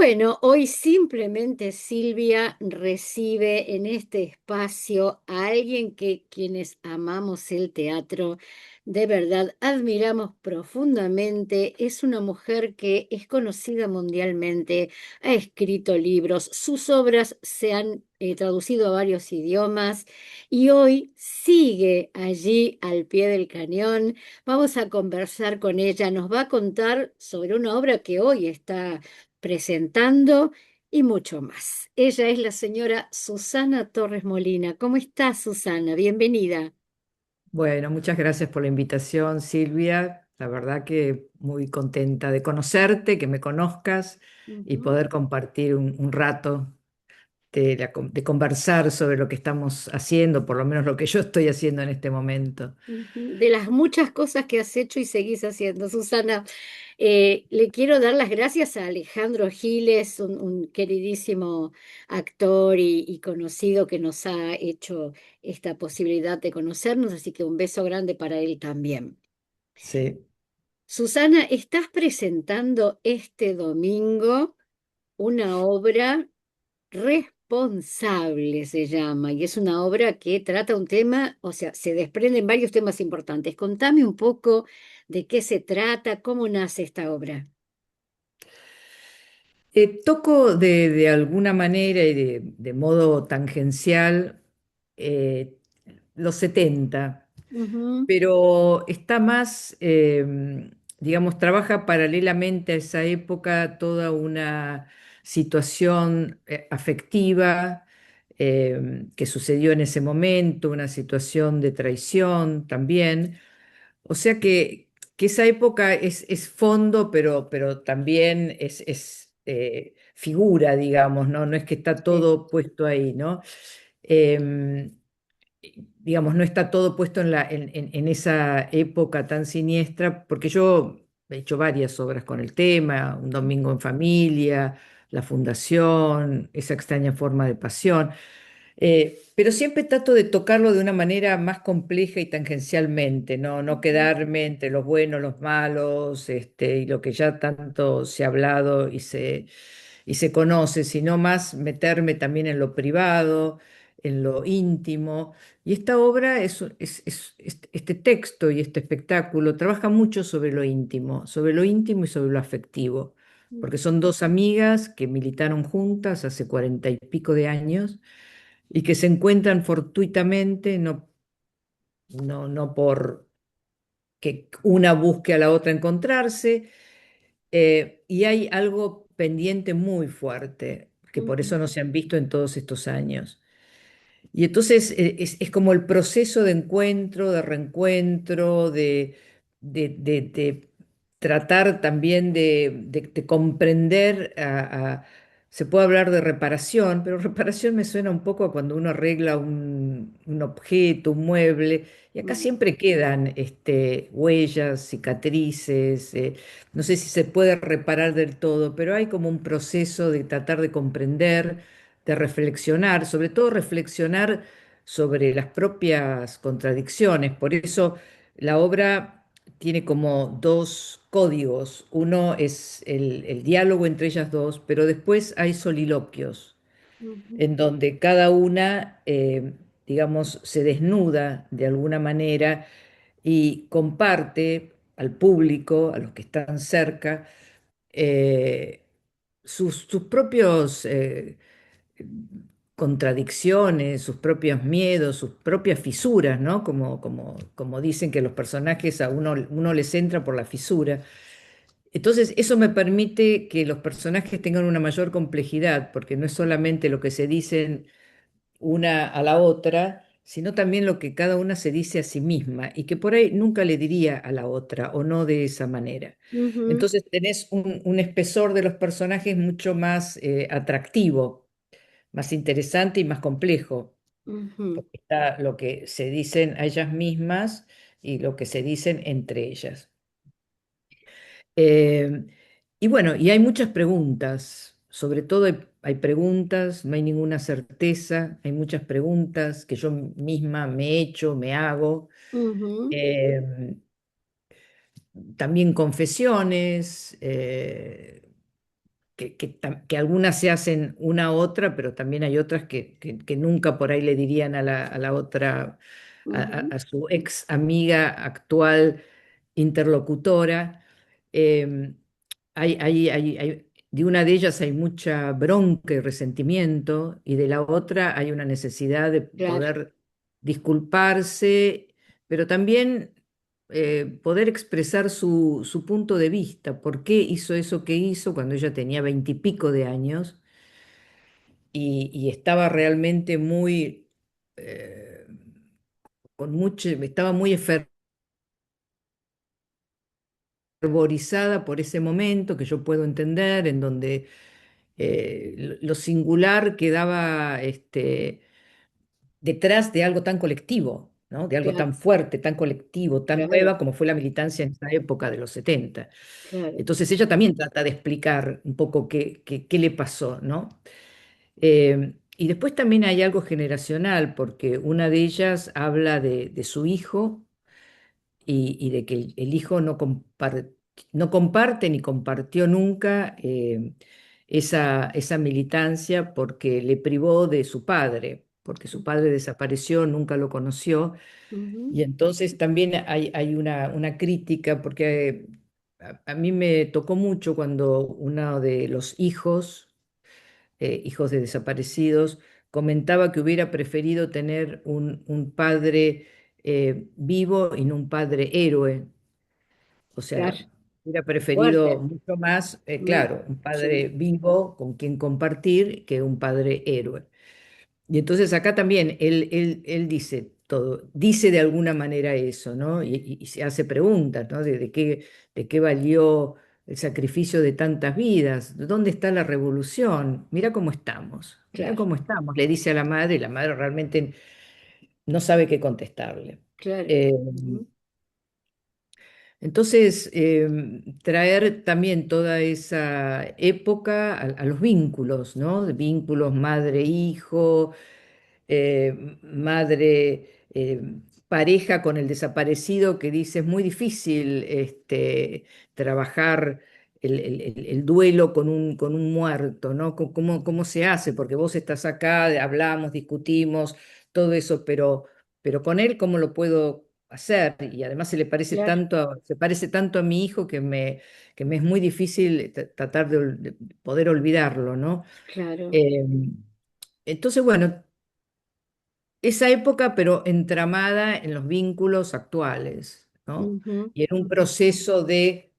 Bueno, hoy simplemente Silvia recibe en este espacio a alguien que quienes amamos el teatro, de verdad admiramos profundamente. Es una mujer que es conocida mundialmente, ha escrito libros, sus obras se han traducido a varios idiomas y hoy sigue allí al pie del cañón. Vamos a conversar con ella, nos va a contar sobre una obra que hoy está presentando y mucho más. Ella es la señora Susana Torres Molina. ¿Cómo estás, Susana? Bienvenida. Bueno, muchas gracias por la invitación, Silvia. La verdad que muy contenta de conocerte, que me conozcas y Ujú, poder compartir un rato de conversar sobre lo que estamos haciendo, por lo menos lo que yo estoy haciendo en este momento. ujú. De las muchas cosas que has hecho y seguís haciendo, Susana, le quiero dar las gracias a Alejandro Giles, un queridísimo actor y conocido que nos ha hecho esta posibilidad de conocernos, así que un beso grande para él también. Sí. Susana, estás presentando este domingo una obra responsable, se llama, y es una obra que trata un tema, o sea, se desprenden varios temas importantes. Contame un poco de qué se trata, cómo nace esta obra. Toco de alguna manera y de modo tangencial eh, los 70. Ujú, Pero está más, digamos, trabaja paralelamente a esa época toda una situación afectiva que sucedió en ese momento, una situación de traición también. O sea que esa época es fondo, pero también es figura, digamos, ¿no? No es que está sí, todo puesto ahí, ¿no? Em, digamos, no está todo puesto en esa época tan siniestra, porque yo he hecho varias obras con el tema, Un domingo en familia, La fundación, Esa extraña forma de pasión, pero siempre trato de tocarlo de una manera más compleja y tangencialmente, no ujú, quedarme entre los buenos, los malos, y lo que ya tanto se ha hablado y se conoce, sino más meterme también en lo privado, en lo íntimo. Y esta obra este texto y este espectáculo trabaja mucho sobre lo íntimo y sobre lo afectivo, porque son dos amigas que militaron juntas hace 40 y pico de años y que se encuentran fortuitamente, no por que una busque a la otra encontrarse, y hay algo pendiente muy fuerte, que por eso ujú, no se han visto en todos estos años. Y entonces es como el proceso de encuentro, de reencuentro, de tratar también de comprender, se puede hablar de reparación, pero reparación me suena un poco a cuando uno arregla un objeto, un mueble, y acá ujú, siempre quedan huellas, cicatrices, no sé si se puede reparar del todo, pero hay como un proceso de tratar de comprender, de reflexionar, sobre todo reflexionar sobre las propias contradicciones. Por eso la obra tiene como dos códigos. Uno es el diálogo entre ellas dos, pero después hay soliloquios, ujú, en donde cada una, digamos, se desnuda de alguna manera y comparte al público, a los que están cerca, eh, sus propios contradicciones, sus propios miedos, sus propias fisuras, ¿no? Como dicen que los personajes a uno les entra por la fisura. Entonces, eso me permite que los personajes tengan una mayor complejidad, porque no es solamente lo que se dicen una a la otra, sino también lo que cada una se dice a sí misma y que por ahí nunca le diría a la otra o no de esa manera. ujú, Entonces tenés un espesor de los personajes mucho más atractivo, más interesante y más complejo, ujú, porque está lo que se dicen a ellas mismas y lo que se dicen entre ellas. Eh, y bueno, y hay muchas preguntas, sobre todo hay preguntas, no hay ninguna certeza, hay muchas preguntas que yo misma me he hecho, me hago. ujú. Eh, También confesiones, que algunas se hacen una a otra, pero también hay otras que nunca por ahí le dirían a la otra, ujú, a su ex amiga actual interlocutora. Eh, de una de ellas hay mucha bronca y resentimiento, y de la otra hay una necesidad de claro, poder disculparse, pero también poder expresar su punto de vista, por qué hizo eso que hizo cuando ella tenía 20 y pico de años y estaba realmente muy, eh, estaba muy fervorizada por ese momento que yo puedo entender, en donde lo singular quedaba detrás de algo tan colectivo, ¿no? De algo claro, tan fuerte, tan colectivo, tan claro, nueva como fue la militancia en esa época de los 70. claro. Entonces ella también trata de explicar un poco qué le pasó, ¿no? Y después también hay algo generacional, porque una de ellas habla de su hijo y de que el hijo no comparte ni compartió nunca esa militancia porque le privó de su padre, porque su padre desapareció, nunca lo conoció. Ujú, Y entonces también hay una crítica, porque a mí me tocó mucho cuando uno de los hijos de desaparecidos, comentaba que hubiera preferido tener un padre vivo y no un padre héroe. O claro, sea, hubiera qué preferido fuerte. mucho más, Mm, claro, un padre sí, vivo con quien compartir que un padre héroe. Y entonces acá también él dice todo, dice de alguna manera eso, ¿no? Y se hace preguntas, ¿no? De qué valió el sacrificio de tantas vidas, ¿dónde está la revolución? Mira claro, cómo estamos, le dice a la madre, y la madre realmente no sabe qué contestarle. claro. Eh, Ujú, entonces, traer también toda esa época a los vínculos, ¿no? De vínculos madre-hijo, madre, pareja con el desaparecido, que dice es muy difícil trabajar el duelo con un muerto, ¿no? ¿Cómo se hace? Porque vos estás acá, hablamos, discutimos, todo eso, pero con él, ¿cómo lo puedo hacer? Y además claro, se parece tanto a mi hijo que me es muy difícil tratar de poder olvidarlo, ¿no? claro. Eh, entonces, bueno, esa época, pero entramada en los vínculos actuales, ¿no? Ujú, Y en un ujú, proceso de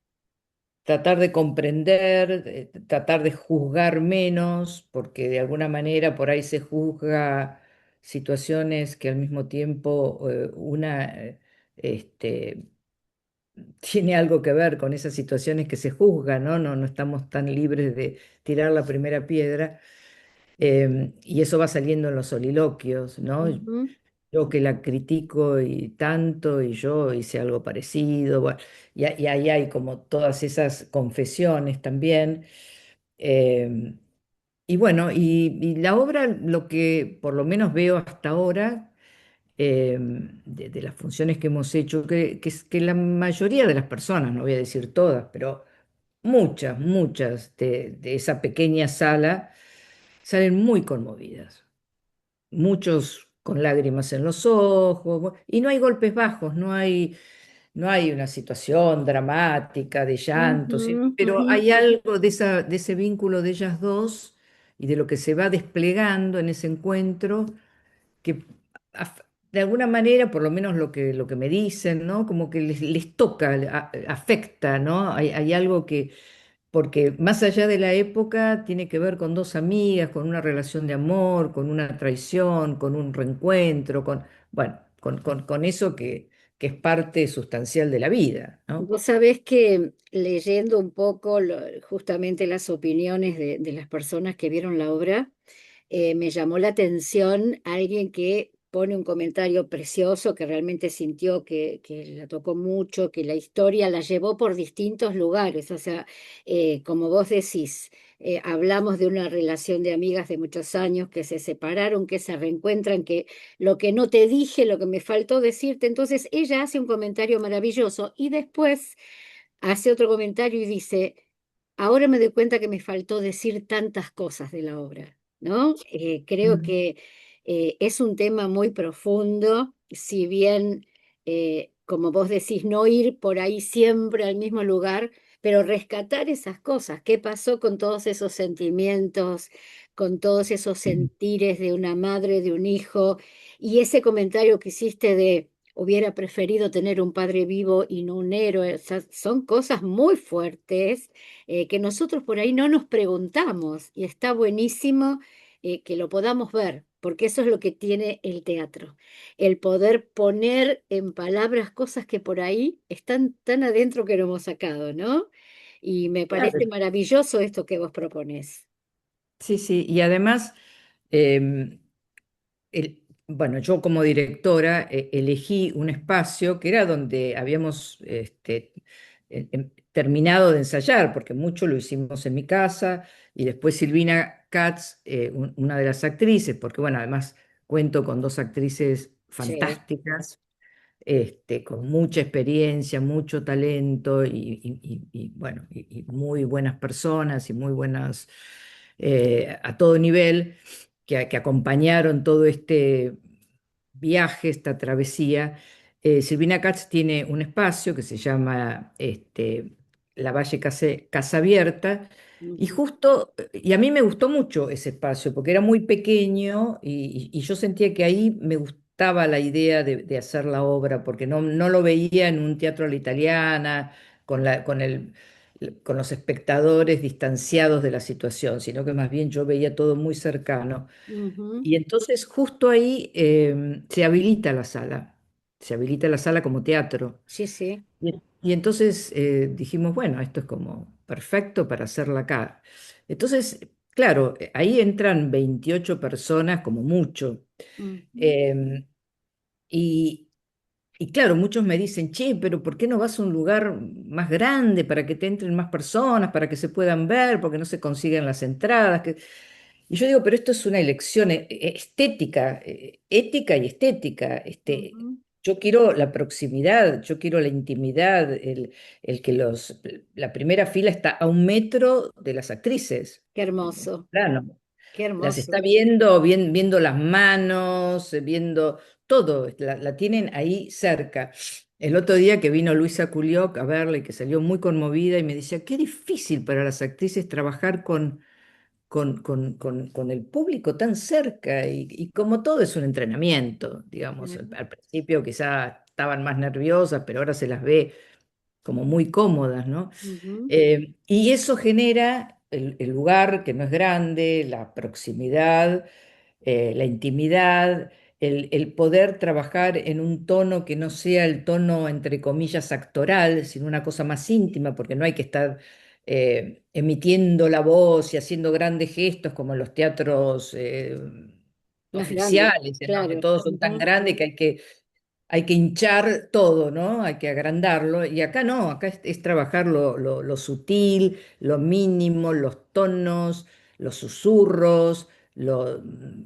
tratar de comprender, de tratar de juzgar menos, porque de alguna manera por ahí se juzga situaciones que al mismo tiempo este, tiene algo que ver con esas situaciones que se juzgan, ¿no? No estamos tan libres de tirar la primera piedra. Y eso va saliendo en los soliloquios, ¿no? ujú. Yo que la critico y tanto, y yo hice algo parecido, bueno, y ahí hay como todas esas confesiones también. eh, y bueno, y la obra, lo que por lo menos veo hasta ahora, de las funciones que hemos hecho, que es que la mayoría de las personas, no voy a decir todas, pero muchas de esa pequeña sala salen muy conmovidas, muchos con lágrimas en los ojos, y no hay golpes bajos, no hay una situación dramática de llanto, Ujú, pero ujú. hay algo de ese vínculo de ellas dos y de lo que se va desplegando en ese encuentro que de alguna manera, por lo menos lo que me dicen, ¿no? Como que les toca, afecta, ¿no? Hay algo que porque más allá de la época tiene que ver con dos amigas, con una relación de amor, con una traición, con un reencuentro, bueno, con eso que es parte sustancial de la vida, ¿no? Vos sabés que leyendo un poco justamente las opiniones de las personas que vieron la obra, me llamó la atención alguien que pone un comentario precioso, que realmente sintió que la tocó mucho, que la historia la llevó por distintos lugares. O sea, como vos decís, hablamos de una relación de amigas de muchos años que se separaron, que se reencuentran, que lo que no te dije, lo que me faltó decirte. Entonces ella hace un comentario maravilloso y después hace otro comentario y dice, ahora me doy cuenta que me faltó decir tantas cosas de la obra, ¿no? Creo Mm. que es un tema muy profundo, si bien, como vos decís, no ir por ahí siempre al mismo lugar, pero rescatar esas cosas. ¿Qué pasó con todos esos sentimientos, con todos esos sentires de una madre, de un hijo? Y ese comentario que hiciste de hubiera preferido tener un padre vivo y no un héroe, o sea, son cosas muy fuertes que nosotros por ahí no nos preguntamos y está buenísimo que lo podamos ver, porque eso es lo que tiene el teatro, el poder poner en palabras cosas que por ahí están tan adentro que no hemos sacado, ¿no? Y me parece Claro, maravilloso esto que vos proponés. sí, sí. Y además, em, bueno, yo como directora elegí un espacio que era donde habíamos terminado de ensayar, porque mucho lo hicimos en mi casa, y después Silvina Katz, una de las actrices, porque bueno, además cuento con dos actrices Sí. fantásticas, con mucha experiencia, mucho talento bueno, y muy buenas personas y muy buenas a todo nivel que acompañaron todo este viaje, esta travesía. Silvina Katz tiene un espacio que se llama La Valle Casa Abierta. Y Ujú, justo, y a mí me gustó mucho ese espacio porque era muy pequeño y yo sentía que ahí me gustaba la idea de hacer la obra porque no lo veía en un teatro a la italiana, con los espectadores distanciados de la situación, sino que más bien yo veía todo muy cercano. ujú. Y entonces justo ahí se habilita la sala como teatro. Sí, sí. Y entonces dijimos, bueno, esto es como perfecto para hacerla acá. Entonces, claro, ahí entran 28 personas como mucho. Ujú, Eh, y, y claro, muchos me dicen, che, pero ¿por qué no vas a un lugar más grande para que te entren más personas, para que se puedan ver, porque no se consiguen las entradas? Y yo digo, pero esto es una elección estética, ética y estética. ujú. Yo quiero la proximidad, yo quiero la intimidad, el que la primera fila está a 1 metro de las actrices. Qué En hermoso, plano. qué Las está hermoso. viendo, viendo las manos, viendo todo, la tienen ahí cerca. El otro día que vino Luisa Culioc a verla y que salió muy conmovida y me decía, qué difícil para las actrices trabajar con el público tan cerca y como todo es un entrenamiento, digamos, Claro. al principio quizás estaban más nerviosas, pero ahora se las ve como muy cómodas, ¿no? Ujú. Y eso genera el lugar que no es grande, la proximidad, la intimidad, el poder trabajar en un tono que no sea el tono, entre comillas, actoral, sino una cosa más íntima, porque no hay que estar emitiendo la voz y haciendo grandes gestos como en los teatros Más grande, oficiales, en donde claro. todos son tan Ujú, grandes que hay que hinchar todo, ¿no? Hay que agrandarlo. Y acá no, acá es trabajar lo sutil, lo mínimo, los tonos, los susurros.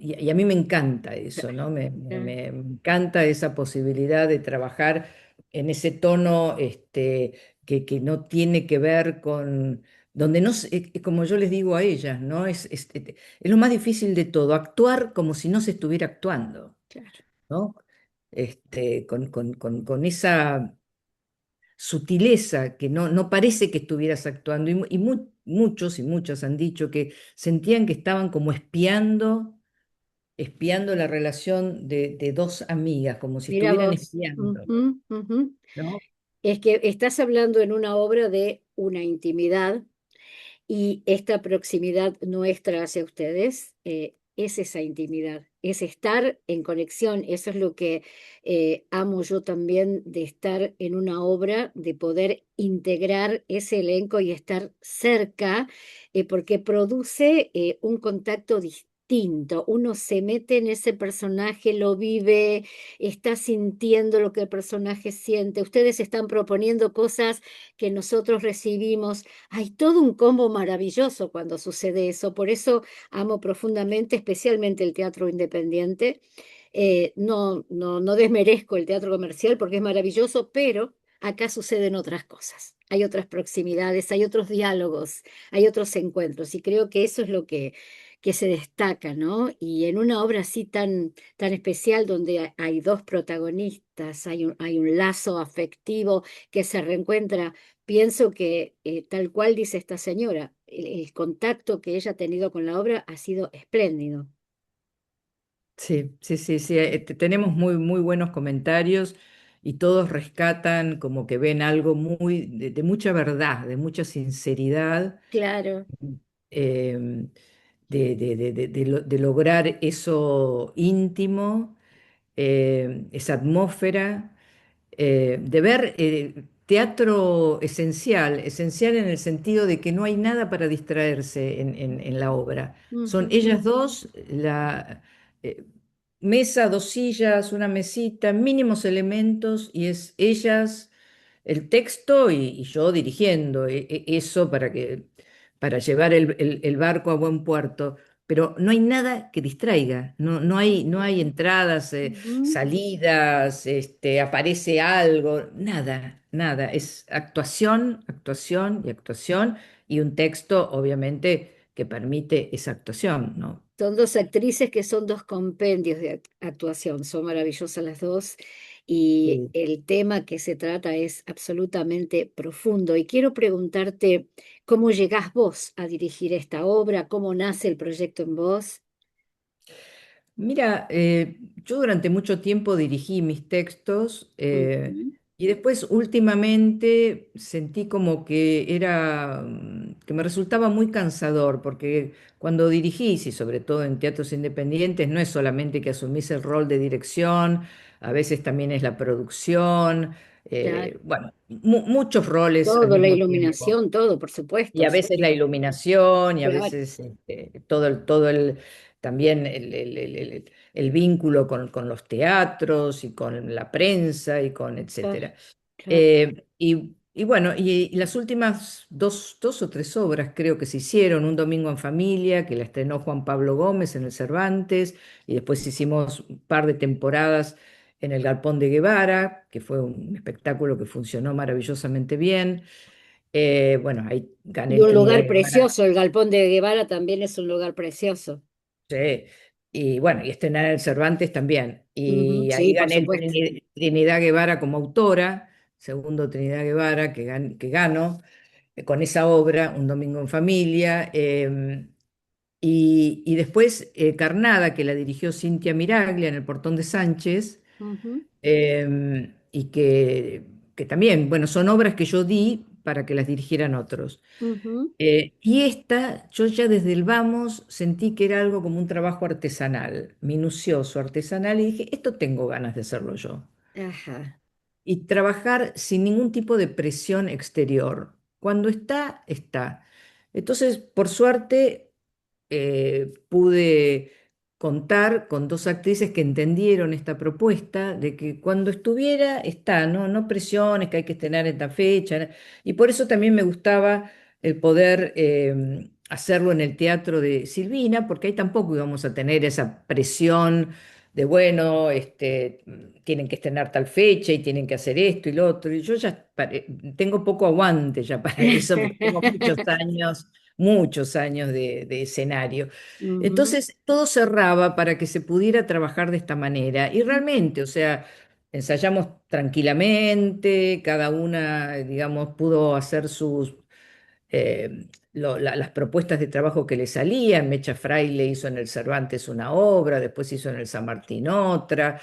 Y a mí me encanta eso, ¿no? claro. Me encanta esa posibilidad de trabajar en ese tono que no tiene que ver con, donde no, como yo les digo a ellas, ¿no? Es lo más difícil de todo, actuar como si no se estuviera actuando, Claro. ¿no? Con esa sutileza que no parece que estuvieras actuando. Muchos y muchas han dicho que sentían que estaban como espiando la relación de dos amigas, como si Mira estuvieran vos. espiando, Ujú, ujú. ¿no? Es que estás hablando en una obra de una intimidad y esta proximidad nuestra hacia ustedes es esa intimidad, es estar en conexión. Eso es lo que amo yo también de estar en una obra, de poder integrar ese elenco y estar cerca, porque produce un contacto distinto. Uno se mete en ese personaje, lo vive, está sintiendo lo que el personaje siente. Ustedes están proponiendo cosas que nosotros recibimos. Hay todo un combo maravilloso cuando sucede eso. Por eso amo profundamente, especialmente el teatro independiente. No desmerezco el teatro comercial porque es maravilloso, pero acá suceden otras cosas, hay otras proximidades, hay otros diálogos, hay otros encuentros, y creo que eso es lo que se destaca, ¿no? Y en una obra así tan especial donde hay dos protagonistas, hay un lazo afectivo que se reencuentra. Pienso que, tal cual dice esta señora, el contacto que ella ha tenido con la obra ha sido espléndido. Sí, sí, sí, sí. Tenemos muy, muy buenos comentarios y todos rescatan como que ven algo muy de mucha verdad, de mucha sinceridad, Claro. eh, de lograr eso íntimo, esa atmósfera, de ver teatro esencial, esencial en el sentido de que no hay nada para distraerse en la obra. Son Ujú. ellas dos, la eh, mesa, dos sillas, una mesita, mínimos elementos, y es ellas, el texto y yo dirigiendo eso para llevar el barco a buen puerto. Pero no hay nada que distraiga, no hay entradas, Ujú. salidas, aparece algo, nada, nada. Es actuación, actuación y actuación y un texto, obviamente, que permite esa actuación, ¿no? Son dos actrices que son dos compendios de actuación, son maravillosas las dos y Sí. el tema que se trata es absolutamente profundo. Y quiero preguntarte, ¿cómo llegás vos a dirigir esta obra? ¿Cómo nace el proyecto en vos? Mira, yo durante mucho tiempo dirigí mis textos, Ujú. y después últimamente sentí como que que me resultaba muy cansador, porque cuando dirigís, y sobre todo en teatros independientes, no es solamente que asumís el rol de dirección, a veces también es la producción, Claro, bueno, muchos roles al todo, la mismo tiempo. iluminación, todo, por Y supuesto, a sí, veces la iluminación, y a claro, veces todo el, también el vínculo con los teatros y con la prensa y con claro, etcétera. claro. Y bueno, y las últimas dos o tres obras creo que se hicieron, Un Domingo en Familia, que la estrenó Juan Pablo Gómez en el Cervantes, y después hicimos un par de temporadas en el Galpón de Guevara, que fue un espectáculo que funcionó maravillosamente bien. Bueno, ahí gané Y el un Trinidad lugar Guevara. precioso, el Galpón de Guevara también es un lugar precioso. Sí. Y bueno, y estrenar el Cervantes también. Ujú, Y ahí sí, por gané el supuesto. Trinidad Guevara como autora, segundo Trinidad Guevara que gano con esa obra, Un Domingo en Familia. Y después Carnada, que la dirigió Cintia Miraglia en el Portón de Sánchez, Ujú, y que también, bueno, son obras que yo di para que las dirigieran otros. ujú. Y esta, yo ya desde el vamos sentí que era algo como un trabajo artesanal, minucioso, artesanal, y dije, esto tengo ganas de hacerlo yo. Ajá. Y trabajar sin ningún tipo de presión exterior. Cuando está, está. Entonces, por suerte, pude contar con dos actrices que entendieron esta propuesta de que cuando estuviera, está, ¿no? No presiones que hay que estrenar en esta fecha, ¿no? Y por eso también me gustaba el poder hacerlo en el Teatro de Silvina, porque ahí tampoco íbamos a tener esa presión de, bueno, tienen que estrenar tal fecha y tienen que hacer esto y lo otro. Y yo ya tengo poco aguante ya para eso, porque tengo muchos años de escenario. Ujú, Entonces, todo cerraba para que se pudiera trabajar de esta manera. Y realmente, o sea, ensayamos tranquilamente, cada una, digamos, pudo hacer las propuestas de trabajo que le salían. Mecha Fraile hizo en el Cervantes una obra, después hizo en el San Martín otra,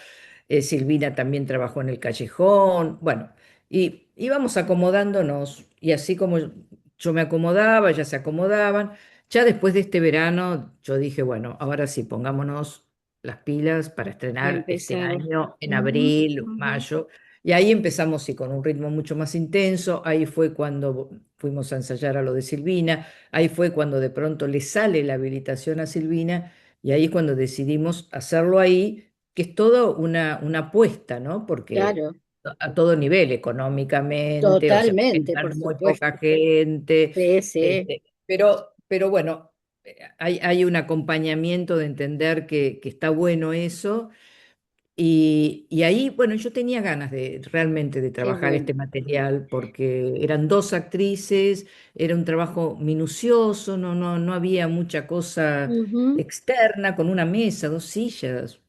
Silvina también trabajó en el Callejón, bueno, y íbamos acomodándonos, y así como yo me acomodaba, ellas se acomodaban. Ya después de este verano, yo dije, bueno, ahora sí, pongámonos las pilas para a estrenar este empezar. año en Ujú, abril, ujú. mayo. Y ahí empezamos, sí, con un ritmo mucho más intenso. Ahí fue cuando fuimos a ensayar a lo de Silvina. Ahí fue cuando de pronto le sale la habilitación a Silvina. Y ahí es cuando decidimos hacerlo ahí, que es todo una apuesta, ¿no? Porque Claro, a todo nivel, económicamente, o sea, totalmente, por entran muy poca supuesto. gente. Sí, sí. Pero bueno, hay un acompañamiento de entender que está bueno eso, Y ahí, bueno, yo tenía ganas de realmente de Qué trabajar bueno. este material porque eran dos actrices, era un trabajo minucioso, no había mucha cosa Ujú. externa, con una mesa, dos sillas,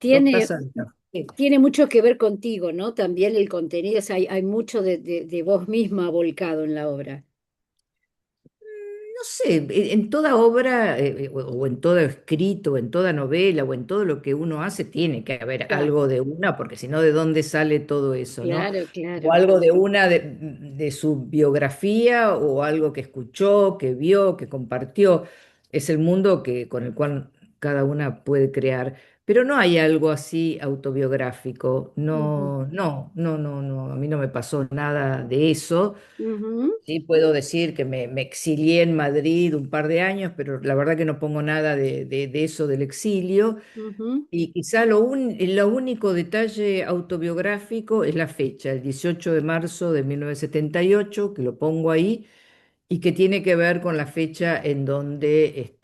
dos Tiene, tazas de café. tiene mucho que ver contigo, ¿no? También el contenido, o sea, hay mucho de vos misma volcado en la obra. No sé, en toda obra, o en todo escrito, o en toda novela, o en todo lo que uno hace, tiene que haber Claro, algo de una, porque si no, ¿de dónde sale todo eso, no? claro, O claro. algo de una de su biografía, o algo que escuchó, que vio, que compartió. Es el mundo con el cual cada una puede crear. Pero no hay algo así autobiográfico. Ujú, No. A mí no me pasó nada de eso. ujú, Sí, puedo decir que me exilié en Madrid un par de años, pero la verdad que no pongo nada de eso del exilio. ujú, Y quizá lo único detalle autobiográfico es la fecha, el 18 de marzo de 1978, que lo pongo ahí, y que tiene que ver con la fecha en donde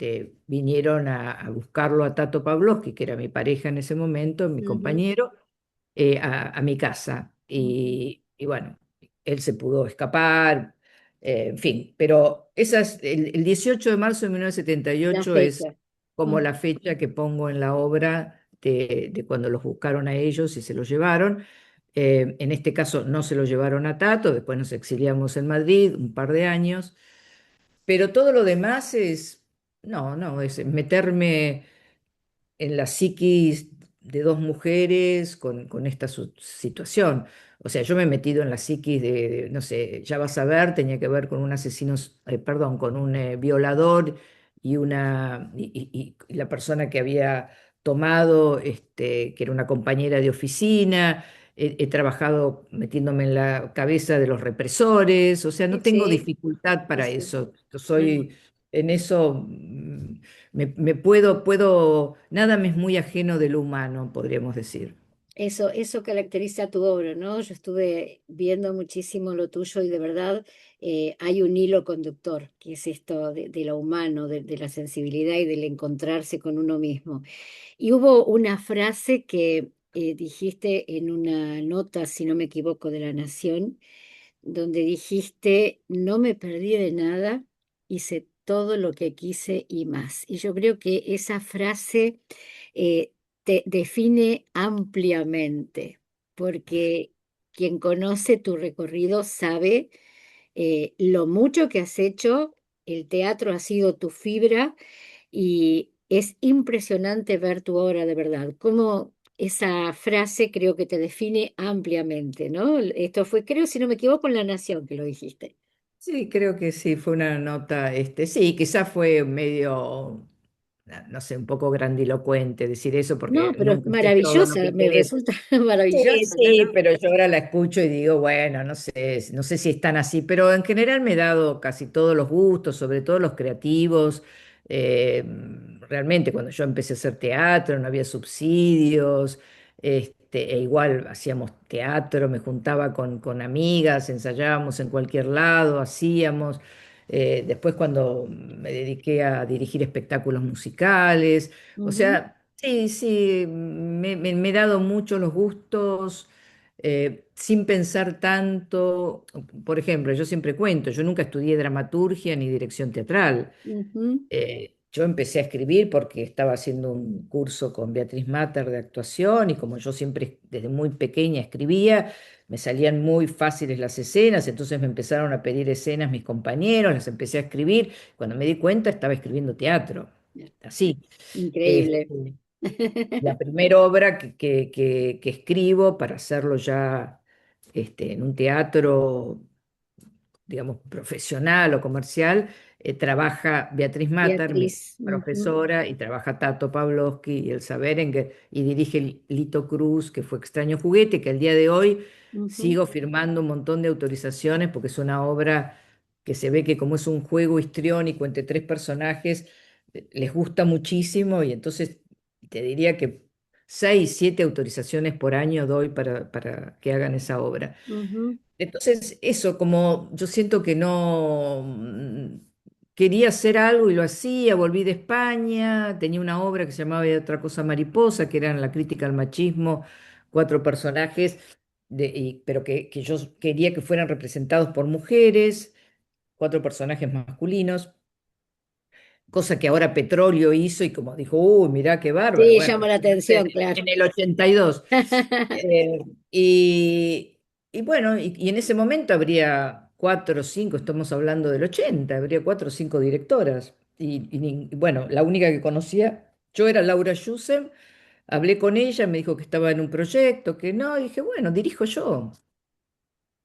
vinieron a buscarlo a Tato Pavlovsky, que era mi pareja en ese momento, mi ujú, compañero, a mi casa. ujú. Y bueno, él se pudo escapar, en fin, pero el 18 de marzo de La 1978 es fecha. como Mm, la fecha que pongo en la obra de cuando los buscaron a ellos y se los llevaron. En este caso no se lo llevaron a Tato, después nos exiliamos en Madrid un par de años, pero todo lo demás es meterme en la psiquis de dos mujeres con esta situación. O sea, yo me he metido en la psiquis no sé, ya vas a ver, tenía que ver con un asesino, perdón, con un violador y la persona que había tomado, que era una compañera de oficina. He trabajado metiéndome en la cabeza de los represores, o sea, sí, no tengo sí, dificultad sí, para sí. eso. Yo No, soy en eso. Me puedo, nada me es muy ajeno de lo humano, podríamos decir. eso caracteriza tu obra, ¿no? Yo estuve viendo muchísimo lo tuyo y de verdad hay un hilo conductor, que es esto de lo humano, de la sensibilidad y del encontrarse con uno mismo. Y hubo una frase que dijiste en una nota, si no me equivoco, de La Nación, donde dijiste, no me perdí de nada, hice todo lo que quise y más. Y yo creo que esa frase te define ampliamente, porque quien conoce tu recorrido sabe lo mucho que has hecho, el teatro ha sido tu fibra y es impresionante ver tu obra de verdad. Como esa frase creo que te define ampliamente, ¿no? Esto fue, creo, si no me equivoco, en La Nación que lo dijiste. Sí, creo que sí, fue una nota, sí, quizás fue medio, no sé, un poco grandilocuente decir eso, No, porque pero es nunca es todo lo maravillosa, que me querés. resulta Sí, maravillosa, ¿no? sí, pero yo ahora la escucho y digo, bueno, no sé si están así, pero en general me he dado casi todos los gustos, sobre todo los creativos. Eh, Realmente cuando yo empecé a hacer teatro no había subsidios, e igual hacíamos teatro, me juntaba con amigas, ensayábamos en cualquier lado, hacíamos. Después cuando me dediqué a dirigir espectáculos musicales, o Ujú, sea... Sí, sí, me he dado mucho los gustos sin pensar tanto. Por ejemplo, yo siempre cuento, yo nunca estudié dramaturgia ni dirección teatral. ujú, Yo empecé a escribir porque estaba haciendo un curso con Beatriz Matter de actuación y como yo siempre desde muy pequeña escribía, me salían muy fáciles las escenas, entonces me empezaron a pedir escenas mis compañeros, las empecé a escribir. Cuando me di cuenta estaba escribiendo teatro, así. increíble. Este, la primera obra que escribo para hacerlo ya en un teatro, digamos, profesional o comercial, trabaja Beatriz Matar, mi Beatriz. Ujú, profesora, y trabaja Tato Pavlovsky y Elsa Berenguer, y dirige Lito Cruz, que fue Extraño Juguete, que al día de hoy ujú, sigo firmando un montón de autorizaciones porque es una obra que se ve que como es un juego histriónico entre tres personajes, les gusta muchísimo y entonces te diría que 6, 7 autorizaciones por año doy para que hagan esa obra. ujú. Entonces, eso, como yo siento que no, quería hacer algo y lo hacía, volví de España, tenía una obra que se llamaba Y otra cosa mariposa, que era la crítica al machismo, cuatro personajes, pero que yo quería que fueran representados por mujeres, cuatro personajes masculinos, cosa que ahora Petróleo hizo y como dijo, uy, mirá qué bárbaro, Sí, bueno, llama la imagínate atención, claro. en el 82. Eh, y, y bueno, y en ese momento habría cuatro o cinco, estamos hablando del 80, habría cuatro o cinco directoras. Y bueno, la única que conocía yo era Laura Yusen, hablé con ella, me dijo que estaba en un proyecto, que no, y dije, bueno, dirijo yo.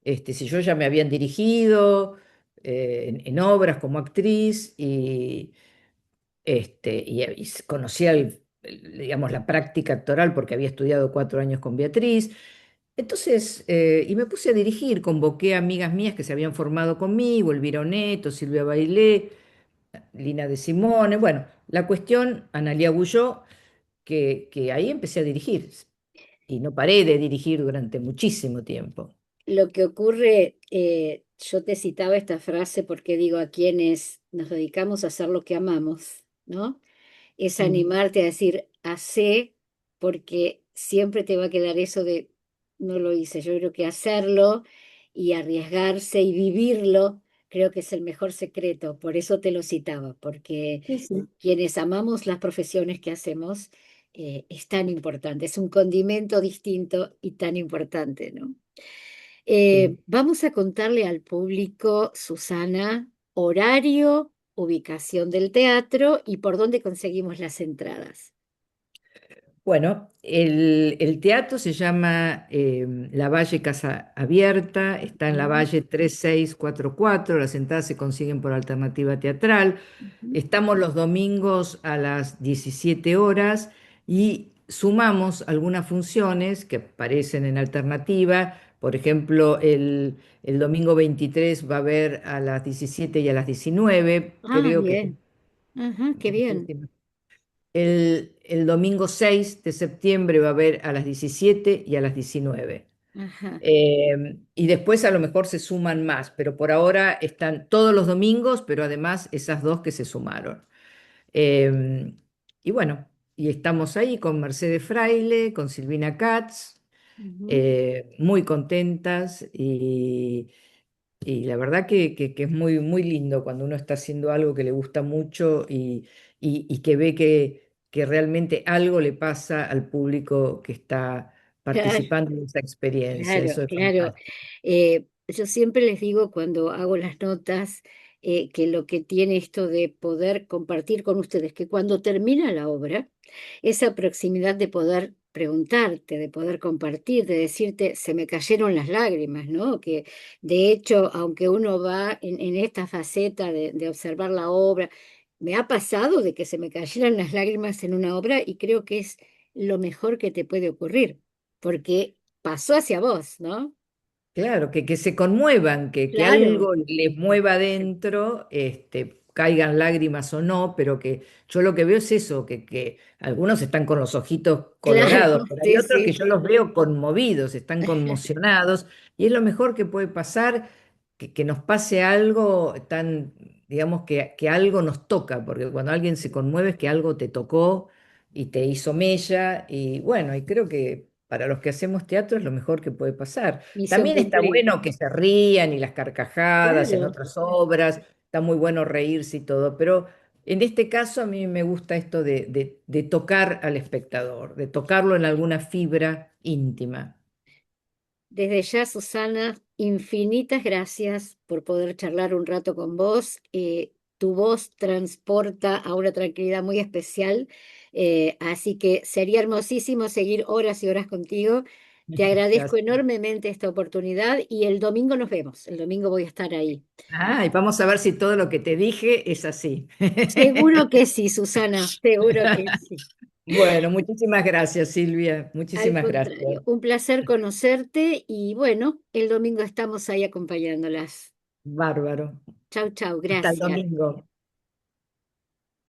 Si yo ya me habían dirigido en obras como actriz y conocía digamos, la práctica actoral porque había estudiado 4 años con Beatriz. Entonces, y me puse a dirigir, convoqué a amigas mías que se habían formado conmigo, Elvira Oneto, Silvia Bailé, Lina de Simone, bueno, la cuestión, Analía Bulló, que ahí empecé a dirigir y no paré de dirigir durante muchísimo tiempo. Lo que ocurre, yo te citaba esta frase porque digo, a quienes nos dedicamos a hacer lo que amamos, ¿no? Es Mm. animarte a decir, hacé, porque siempre te va a quedar eso de, no lo hice. Yo creo que hacerlo y arriesgarse y vivirlo, creo que es el mejor secreto. Por eso te lo citaba, porque Sí, sí. quienes amamos las profesiones que hacemos, es tan importante, es un condimento distinto y tan importante, ¿no? Sí. Vamos a contarle al público, Susana, horario, ubicación del teatro y por dónde conseguimos las entradas. Bueno, el teatro se llama La Valle Casa Abierta, está en la Ujú, Valle 3644, las entradas se consiguen por alternativa teatral. ujú. Estamos los domingos a las 17 horas y sumamos algunas funciones que aparecen en alternativa. Por ejemplo, el domingo 23 va a haber a las 17 y a las 19, Ah, creo que... bien. Ajá, qué bien. El domingo 6 de septiembre va a haber a las 17 y a las 19. Ajá. Y después a lo mejor se suman más, pero por ahora están todos los domingos, pero además esas dos que se sumaron. Eh, y bueno, y estamos ahí con Mercedes Fraile, con Silvina Katz, Ujú. muy contentas y la verdad que es muy, muy lindo cuando uno está haciendo algo que le gusta mucho y que ve que realmente algo le pasa al público que está Claro, participando en esa experiencia. claro, Eso es claro. fantástico. Yo siempre les digo cuando hago las notas, que lo que tiene esto de poder compartir con ustedes, que cuando termina la obra, esa proximidad de poder preguntarte, de poder compartir, de decirte, se me cayeron las lágrimas, ¿no? Que de hecho, aunque uno va en esta faceta de observar la obra, me ha pasado de que se me cayeran las lágrimas en una obra y creo que es lo mejor que te puede ocurrir, porque pasó hacia vos, ¿no? Claro, que se conmuevan, que Claro, algo les mueva adentro, caigan lágrimas o no, pero que yo lo que veo es eso, que algunos están con los ojitos claro, colorados, pero hay sí, otros que sí. yo los veo conmovidos, están conmocionados, y es lo mejor que puede pasar, que nos pase algo tan, digamos, que algo nos toca, porque cuando alguien se conmueve es que algo te tocó y te hizo mella, y bueno, y creo que para los que hacemos teatro es lo mejor que puede pasar. Misión También está cumplida. bueno que se rían y las carcajadas en Claro, otras obras, está muy bueno reírse y todo, pero en este caso a mí me gusta esto de tocar al espectador, de tocarlo en alguna fibra íntima. desde ya, Susana, infinitas gracias por poder charlar un rato con vos. Tu voz transporta a una tranquilidad muy especial, así que sería hermosísimo seguir horas y horas contigo. Te agradezco Gracias. enormemente esta oportunidad y el domingo nos vemos. El domingo voy a estar ahí. Ah, y vamos a ver si todo lo que te dije es así. Seguro que sí, Susana, seguro que sí. Bueno, muchísimas gracias, Silvia. Al Muchísimas gracias. contrario, un placer conocerte y bueno, el domingo estamos ahí acompañándolas. Bárbaro. Chau, chau, Hasta el gracias. domingo.